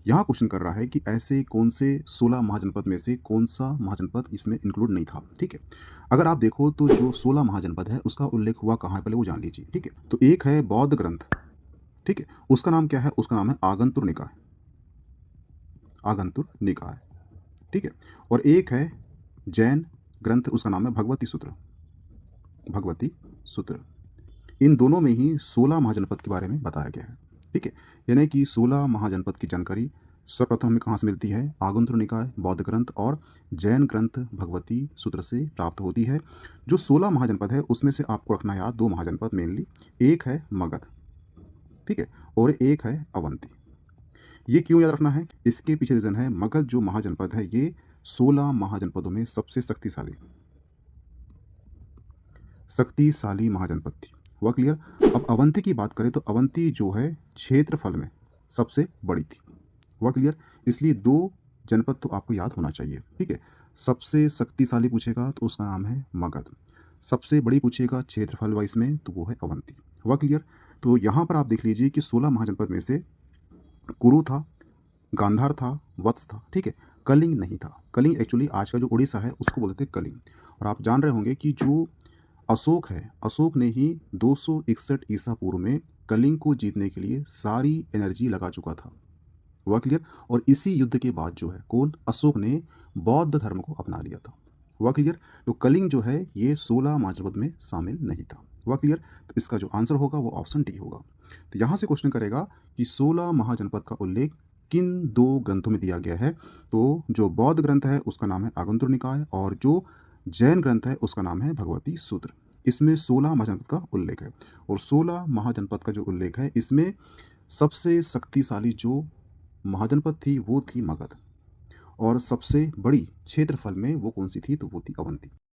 यहाँ क्वेश्चन कर रहा है कि ऐसे कौन से 16 महाजनपद में से कौन सा महाजनपद इसमें इंक्लूड नहीं था। ठीक है, अगर आप देखो तो जो 16 महाजनपद है उसका उल्लेख हुआ कहाँ है पहले वो जान लीजिए। ठीक है, तो एक है बौद्ध ग्रंथ। ठीक है, उसका नाम क्या है? उसका नाम है आगंतुर निकाय। आगंतुर निकाय। ठीक है, और एक है जैन ग्रंथ, उसका नाम है भगवती सूत्र। भगवती सूत्र। इन दोनों में ही 16 महाजनपद के बारे में बताया गया है। ठीक है, यानी कि 16 महाजनपद की जानकारी सर्वप्रथम हमें कहाँ से मिलती है? आगंतुर निकाय, बौद्ध ग्रंथ और जैन ग्रंथ भगवती सूत्र से प्राप्त होती है। जो 16 महाजनपद है उसमें से आपको रखना याद दो महाजनपद मेनली, एक है मगध, ठीक है, और एक है अवंती। ये क्यों याद रखना है? इसके पीछे रीजन है, मगध जो महाजनपद है ये 16 महाजनपदों में सबसे शक्तिशाली महाजनपद थी। हुआ क्लियर? अब अवंती की बात करें तो अवंती जो है क्षेत्रफल में सबसे बड़ी थी। हुआ क्लियर? इसलिए दो जनपद तो आपको याद होना चाहिए। ठीक है, सबसे शक्तिशाली पूछेगा तो उसका नाम है मगध, सबसे बड़ी पूछेगा क्षेत्रफल वाइज में तो वो है अवंती। हुआ क्लियर? तो यहाँ पर आप देख लीजिए कि 16 महाजनपद में से कुरु था, गांधार था, वत्स था। ठीक है, कलिंग नहीं था। कलिंग एक्चुअली आज का जो उड़ीसा है उसको बोलते थे कलिंग। और आप जान रहे होंगे कि जो अशोक है, अशोक ने ही 261 ईसा पूर्व में कलिंग को जीतने के लिए सारी एनर्जी लगा चुका था। हुआ क्लियर? और इसी युद्ध के बाद जो है कौन? अशोक ने बौद्ध धर्म को अपना लिया था। हुआ क्लियर? तो कलिंग जो है ये 16 महाजनपद में शामिल नहीं था। हुआ क्लियर? तो इसका जो आंसर होगा वो ऑप्शन डी होगा। तो यहाँ से क्वेश्चन करेगा कि 16 महाजनपद का उल्लेख किन दो ग्रंथों में दिया गया है? तो जो बौद्ध ग्रंथ है उसका नाम है आगंतुर निकाय और जो जैन ग्रंथ है उसका नाम है भगवती सूत्र। इसमें 16 महाजनपद का उल्लेख है और 16 महाजनपद का जो उल्लेख है इसमें सबसे शक्तिशाली जो महाजनपद थी वो थी मगध और सबसे बड़ी क्षेत्रफल में वो कौन सी थी? तो वो थी अवंती।